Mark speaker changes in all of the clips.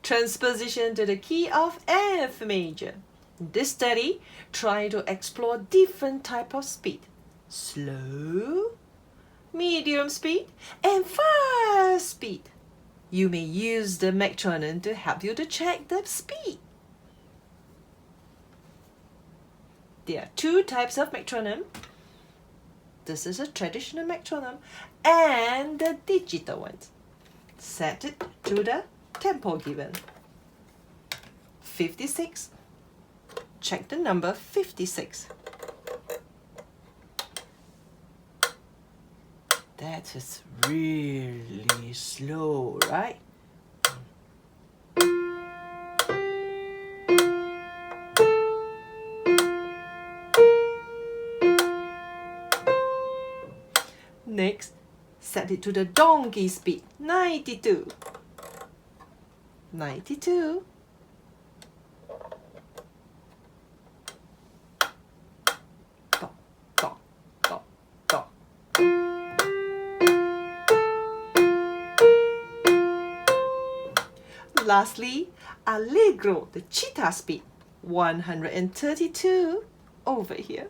Speaker 1: Transposition to the key of F major. In this study, try to explore different types of speed. Slow, medium speed, and fast speed. You may use the metronome to help you to check the speed. There are two types of metronome. This is a traditional metronome and the digital one. Set it to the tempo given. 56. Check the number 56. That is really slow, right? Next, set it to the donkey speed, 92. 92. Go, go, go, go. Lastly, allegro, the cheetah speed, 132 over here.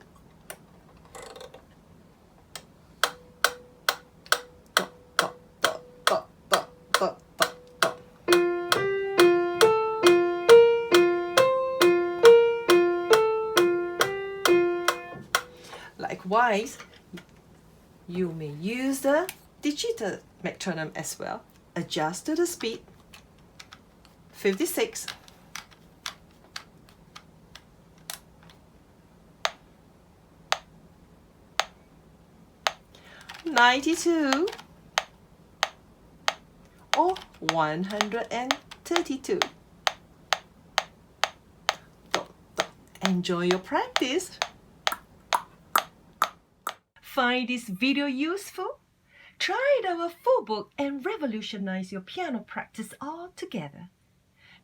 Speaker 1: Likewise, you may use the digital metronome as well. Adjust to the speed. 56. $92 or 132. Enjoy your practice. Find this video useful? Try our full book and revolutionize your piano practice altogether.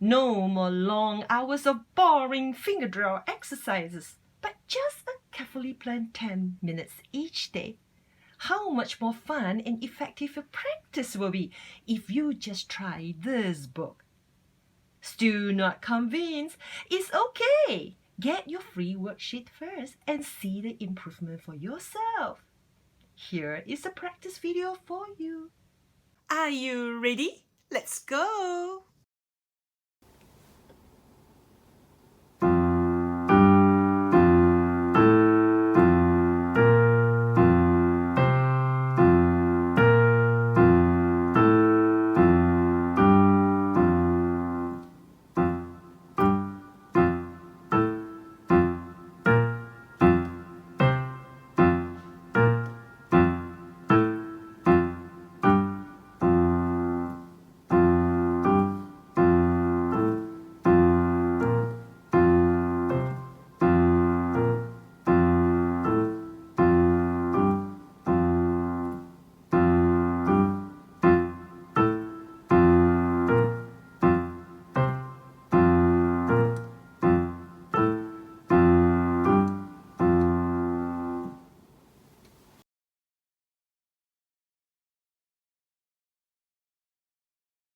Speaker 1: No more long hours of boring finger drill exercises, but just a carefully planned 10 minutes each day. How much more fun and effective your practice will be if you just try this book. Still not convinced? It's okay. Get your free worksheet first and see the improvement for yourself. Here is a practice video for you. Are you ready? Let's go!